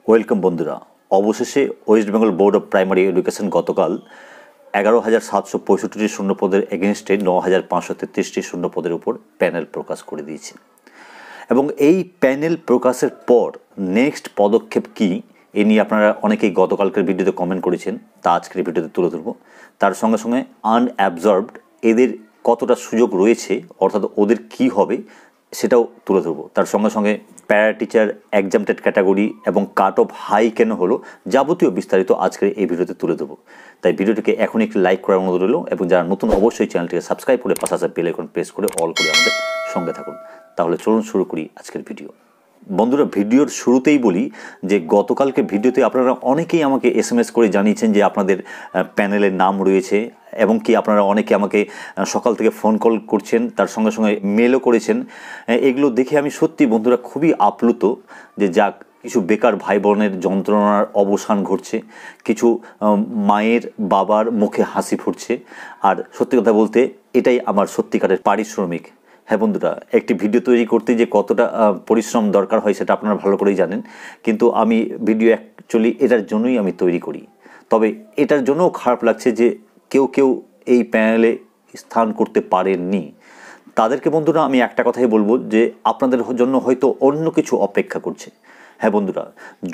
Welcome বন্ধুরা। অবশেষে West Bengal board of primary education গতকাল 11,765টি শূন্যপদের এগেনস্টে 9,533টি শূন্যপদের উপর প্যানেল প্রকাশ করে দিয়েছে এবং এই প্যানেল প্রকাশের পর নেক্সট পদক্ষেপ কী এ নিয়ে আপনারা অনেকেই গতকালকের ভিডিওতে কমেন্ট করেছেন, তা আজকের ভিডিওতে তুলে ধরব। তার সঙ্গে সঙ্গে আনঅ্যাবজর্বড এদের কতটা সুযোগ রয়েছে, অর্থাৎ ওদের কী হবে সেটাও তুলে ধরবো। তার সঙ্গে সঙ্গে প্যারা টিচার এক্সামটেড ক্যাটাগরি এবং কাট অফ হাই কেন হলো যাবতীয় বিস্তারিত আজকের এই ভিডিওতে তুলে দেবো। তাই ভিডিওটিকে এখন একটি লাইক করার অনুরোধ রইল এবং যারা নতুন অবশ্যই চ্যানেলটিকে সাবস্ক্রাইব করে পাশাপাশি বেল আইকন প্রেস করে অল করে আমাদের সঙ্গে থাকুন। তাহলে চলুন শুরু করি আজকের ভিডিও। বন্ধুরা, ভিডিওর শুরুতেই বলি যে গতকালকে ভিডিওতে আপনারা অনেকেই আমাকে এসএমএস করে জানিয়েছেন যে আপনাদের প্যানেলের নাম রয়েছে এবং কি আপনারা অনেকে আমাকে সকাল থেকে ফোন কল করছেন, তার সঙ্গে সঙ্গে মেলও করেছেন। এগুলো দেখে আমি সত্যি বন্ধুরা খুবই আপ্লুত যে যাক, কিছু বেকার ভাই বোনের যন্ত্রণার অবসান ঘটছে, কিছু মায়ের বাবার মুখে হাসি ফুটছে। আর সত্যি কথা বলতে এটাই আমার সত্যিকারের পারিশ্রমিক। হ্যাঁ বন্ধুরা, একটি ভিডিও তৈরি করতে যে কতটা পরিশ্রম দরকার হয় সেটা আপনারা ভালো করেই জানেন, কিন্তু আমি ভিডিও অ্যাকচুয়ালি এটার জন্যই আমি তৈরি করি। তবে এটার জন্যও খারাপ লাগছে যে কেউ এই প্যানেলে স্থান করতে পারেননি। তাদেরকে বন্ধুরা আমি একটা কথাই বলবো যে আপনাদের জন্য হয়তো অন্য কিছু অপেক্ষা করছে। হ্যাঁ বন্ধুরা,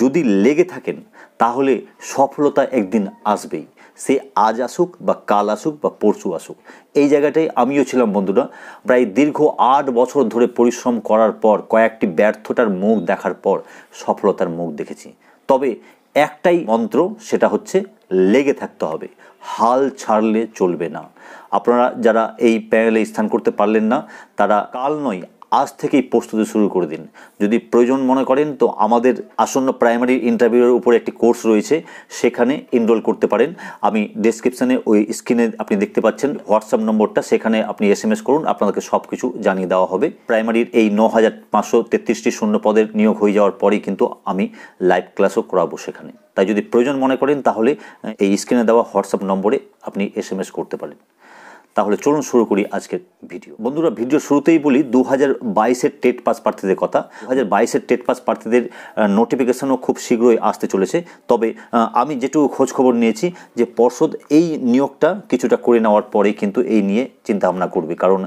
যদি লেগে থাকেন তাহলে সফলতা একদিন আসবেই, সে আজ আসুক বা কাল আসুক বা পরশু আসুক। এই জায়গাটায় আমিও ছিলাম বন্ধুরা। প্রায় দীর্ঘ 8 বছর ধরে পরিশ্রম করার পর কয়েকটি ব্যর্থতার মুখ দেখার পর সফলতার মুখ দেখেছি। তবে একটাই মন্ত্র, সেটা হচ্ছে লেগে থাকতে হবে, হাল ছাড়লে চলবে না। আপনারা যারা এই প্যানেলে স্থান করতে পারলেন না তারা কাল নয় আজ থেকেই প্রস্তুতি শুরু করে দিন। যদি প্রয়োজন মনে করেন তো আমাদের আসন্ন প্রাইমারি ইন্টারভিউয়ের উপর একটি কোর্স রয়েছে, সেখানে এনরোল করতে পারেন। আমি ডেসক্রিপশানে ওই স্ক্রিনে আপনি দেখতে পাচ্ছেন হোয়াটসঅ্যাপ নম্বরটা, সেখানে আপনি এসএমএস করুন, আপনাদেরকে সব কিছু জানিয়ে দেওয়া হবে। প্রাইমারির এই 9,533টি শূন্য পদের নিয়োগ হয়ে যাওয়ার পরেই কিন্তু আমি লাইভ ক্লাসও করাবো সেখানে। তাই যদি প্রয়োজন মনে করেন তাহলে এই স্ক্রিনে দেওয়া হোয়াটসঅ্যাপ নম্বরে আপনি এসএমএস করতে পারেন। তাহলে চলুন শুরু করি আজকের ভিডিও। বন্ধুরা, ভিডিও শুরুতেই বলি 2022-এর টেট পাস প্রার্থীদের কথা। 2022-এর টেট পাস প্রার্থীদের নোটিফিকেশনও খুব শীঘ্রই আসতে চলেছে। তবে আমি যেটুকু খোঁজখবর নিয়েছি যে পর্ষদ এই নিয়োগটা কিছুটা করে নেওয়ার পরে কিন্তু এই নিয়ে চিন্তাভাবনা করবে, কারণ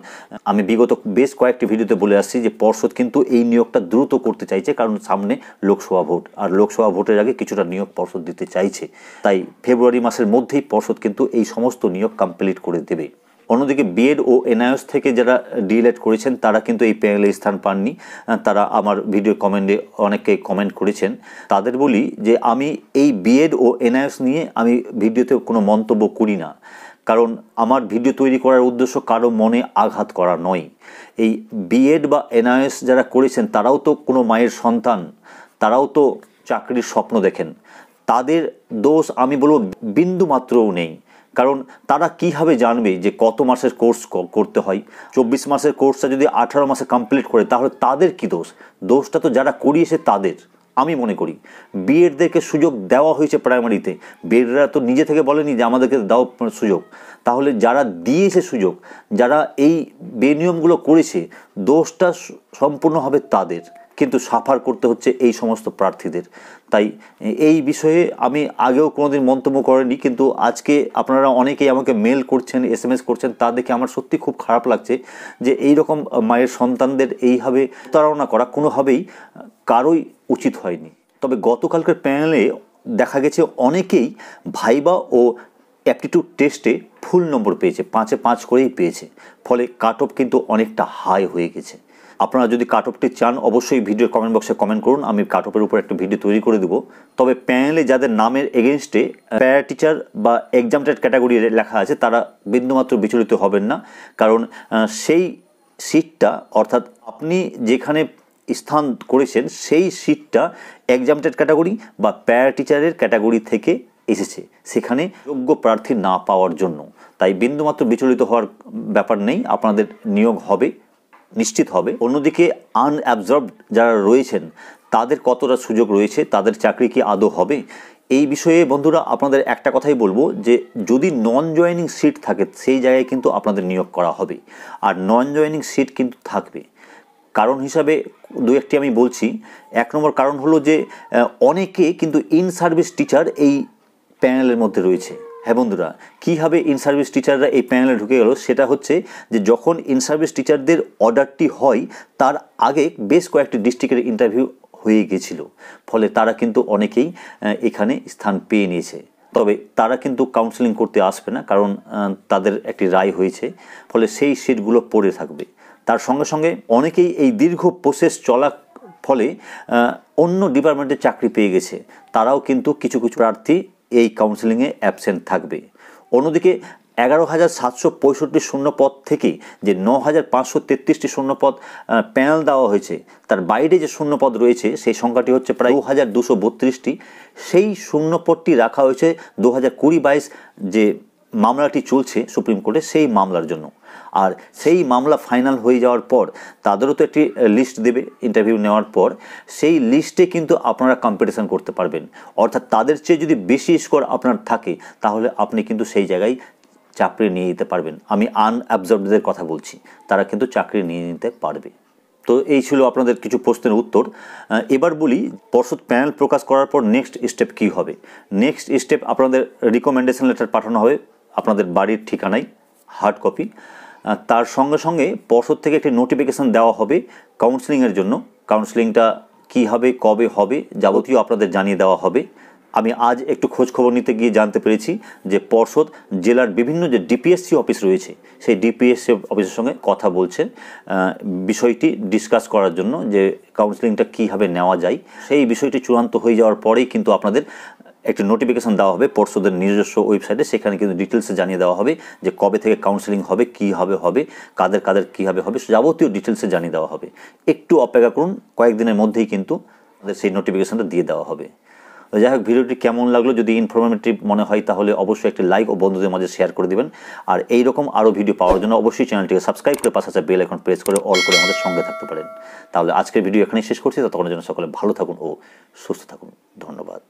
আমি বিগত বেশ কয়েকটি ভিডিওতে বলে আসছি যে পর্ষদ কিন্তু এই নিয়োগটা দ্রুত করতে চাইছে, কারণ সামনে লোকসভা ভোট, আর লোকসভা ভোটের আগে কিছুটা নিয়োগ পর্ষদ দিতে চাইছে। তাই ফেব্রুয়ারি মাসের মধ্যেই পর্ষদ কিন্তু এই সমস্ত নিয়োগ কমপ্লিট করে দেবে। অন্যদিকে বিএড ও এনআইএস থেকে যারা ডিএলএড করেছেন তারা কিন্তু এই প্যানেলে স্থান পাননি। তারা আমার ভিডিও কমেন্টে অনেকে কমেন্ট করেছেন। তাদের বলি যে আমি এই বিএড ও এনআইএস নিয়ে আমি ভিডিওতে কোনো মন্তব্য করি না, কারণ আমার ভিডিও তৈরি করার উদ্দেশ্য কারো মনে আঘাত করা নয়। এই বিএড বা এনআইএস যারা করেছেন তারাও তো কোনো মায়ের সন্তান, তারাও তো চাকরির স্বপ্ন দেখেন। তাদের দোষ আমি বলবো বিন্দু মাত্রও নেই, কারণ তারা কীভাবে জানবে যে কত মাসের কোর্স করতে হয়। 24 মাসের কোর্সটা যদি 18 মাসে কমপ্লিট করে তাহলে তাদের কি দোষ? দোষটা তো যারা করিয়েছে তাদের। আমি মনে করি বিএডদেরকে সুযোগ দেওয়া হয়েছে প্রাইমারিতে, বিএডরা তো নিজে থেকে বলেনি যে আমাদেরকে দাও সুযোগ। তাহলে যারা দিয়েছে সুযোগ, যারা এই বেনিয়মগুলো করেছে, দোষটা সম্পূর্ণ হবে তাদের, কিন্তু সাফার করতে হচ্ছে এই সমস্ত প্রার্থীদের। তাই এই বিষয়ে আমি আগেও কোনোদিন মন্তব্য করিনি, কিন্তু আজকে আপনারা অনেকেই আমাকে মেল করছেন, এসএমএস করছেন, তা দেখে আমার সত্যি খুব খারাপ লাগছে যে এই রকম মায়ের সন্তানদের এইভাবে প্রতারণা করা কোনোভাবেই কারোই উচিত হয়নি। তবে গতকালকের প্যানেলে দেখা গেছে অনেকেই ভাইবা ও অ্যাপটিটিউড টেস্টে ফুল নম্বর পেয়েছে, 5-এ 5 করেই পেয়েছে। ফলে কাট অফ কিন্তু অনেকটা হাই হয়ে গেছে। আপনারা যদি কাট অফটি চান অবশ্যই ভিডিওর কমেন্ট বক্সে কমেন্ট করুন, আমি কাট অফের উপর একটা ভিডিও তৈরি করে দেবো। তবে প্যানেলে যাদের নামের এগেনস্টে প্যারা টিচার বা এক্সামটেড ক্যাটাগরি লেখা আছে তারা বিন্দুমাত্র বিচলিত হবেন না, কারণ সেই সিটটা, অর্থাৎ আপনি যেখানে স্থান করেছেন সেই সিটটা এক্সামটেড ক্যাটাগরি বা প্যারা টিচারের ক্যাটাগরি থেকে এসেছে, সেখানে যোগ্য প্রার্থী না পাওয়ার জন্য। তাই বিন্দুমাত্র বিচলিত হওয়ার ব্যাপার নেই, আপনাদের নিয়োগ হবে, নিশ্চিত হবে। অন্যদিকে আনঅ্যাবজর্বড যারা রয়েছেন তাদের কতটা সুযোগ রয়েছে, তাদের চাকরি কি আদৌ হবে, এই বিষয়ে বন্ধুরা আপনাদের একটা কথাই বলবো যে যদি নন জয়েনিং সিট থাকে সেই জায়গায় কিন্তু আপনাদের নিয়োগ করা হবে, আর নন জয়েনিং সিট কিন্তু থাকবে। কারণ হিসাবে দু একটি আমি বলছি। 1 নম্বর কারণ হলো যে অনেকে কিন্তু ইন সার্ভিস টিচার এই প্যানেলের মধ্যে রয়েছে। হ্যাঁ বন্ধুরা, কীভাবে ইন সার্ভিস টিচাররা এই প্যানেলে ঢুকে গেল সেটা হচ্ছে যে যখন ইন সার্ভিস টিচারদের অর্ডারটি হয় তার আগে বেশ কয়েকটি ডিস্ট্রিক্টের ইন্টারভিউ হয়ে গেছিল, ফলে তারা কিন্তু অনেকেই এখানে স্থান পেয়ে নিয়েছে। তবে তারা কিন্তু কাউন্সেলিং করতে আসবে না, কারণ তাদের একটি রায় হয়েছে, ফলে সেই সিটগুলো পড়ে থাকবে। তার সঙ্গে সঙ্গে অনেকেই এই দীর্ঘ প্রসেস চলা ফলে অন্য ডিপার্টমেন্টে চাকরি পেয়ে গেছে, তারাও কিন্তু কিছু কিছু প্রার্থী এই কাউন্সেলিংয়ে অ্যাবসেন্ট থাকবে। অন্যদিকে 11,765 শূন্যপদ থেকে যে 9,533টি শূন্যপদ প্যানেল দেওয়া হয়েছে, তার বাইরে যে শূন্যপদ রয়েছে সেই সংখ্যাটি হচ্ছে প্রায় 2,232টি। সেই শূন্যপদটি রাখা হয়েছে 2020-22 যে মামলাটি চলছে সুপ্রিম কোর্টে, সেই মামলার জন্য। আর সেই মামলা ফাইনাল হয়ে যাওয়ার পর তাদেরও তো একটি লিস্ট দেবে ইন্টারভিউ নেওয়ার পর, সেই লিস্টে কিন্তু আপনারা কম্পিটিশন করতে পারবেন। অর্থাৎ তাদের চেয়ে যদি বেশি স্কোর আপনার থাকে তাহলে আপনি কিন্তু সেই জায়গায় চাকরি নিয়ে নিতে পারবেন। আমি আনঅ্যাবজর্বদের কথা বলছি, তারা কিন্তু চাকরি নিয়ে নিতে পারবে। তো এই ছিল আপনাদের কিছু প্রশ্নের উত্তর। এবার বলি পর্ষদ প্যানেল প্রকাশ করার পর নেক্সট স্টেপ কী হবে। নেক্সট স্টেপ আপনাদের রিকমেন্ডেশন লেটার পাঠানো হবে আপনাদের বাড়ির ঠিকানায়, হার্ড কপি। তার সঙ্গে সঙ্গে পর্ষদ থেকে একটি নোটিফিকেশান দেওয়া হবে কাউন্সেলিংয়ের জন্য। কাউন্সেলিংটা কী হবে, কবে হবে, যাবতীয় আপনাদের জানিয়ে দেওয়া হবে। আমি আজ একটু খোঁজখবর নিতে গিয়ে জানতে পেরেছি যে পর্ষদ জেলার বিভিন্ন যে ডিপিএসসি অফিস রয়েছে সেই ডিপিএসসি অফিসের সঙ্গে কথা বলছেন বিষয়টি ডিসকাস করার জন্য, যে কাউন্সেলিংটা কীভাবে নেওয়া যায়। সেই বিষয়টি চূড়ান্ত হয়ে যাওয়ার পরেই কিন্তু আপনাদের একটি নোটিফিকেশান দেওয়া হবে পর্ষদের নিজস্ব ওয়েবসাইটে। সেখানে কিন্তু ডিটেলসে জানিয়ে দেওয়া হবে যে কবে থেকে কাউন্সেলিং হবে, কীভাবে হবে, কাদের কাদের কীভাবে হবে, যাবতীয় ডিটেলসে জানিয়ে দেওয়া হবে। একটু অপেক্ষা করুন, কয়েকদিনের মধ্যেই কিন্তু সেই নোটিফিকেশানটা দিয়ে দেওয়া হবে। যাই হোক, ভিডিওটি কেমন লাগলো, যদি ইনফরমেটিভ মনে হয় তাহলে অবশ্যই একটি লাইক ও বন্ধুদের মাঝে শেয়ার করে দেবেন। আর এইরকম আরও ভিডিও পাওয়ার জন্য অবশ্যই চ্যানেলটিকে সাবস্ক্রাইব করে পাশে বেল আইকন প্রেস করে অল করে আমাদের সঙ্গে থাকতে পারেন। তাহলে আজকের ভিডিও এখানেই শেষ করছি। ততক্ষণের জন্য সকলে ভালো থাকুন ও সুস্থ থাকুন। ধন্যবাদ।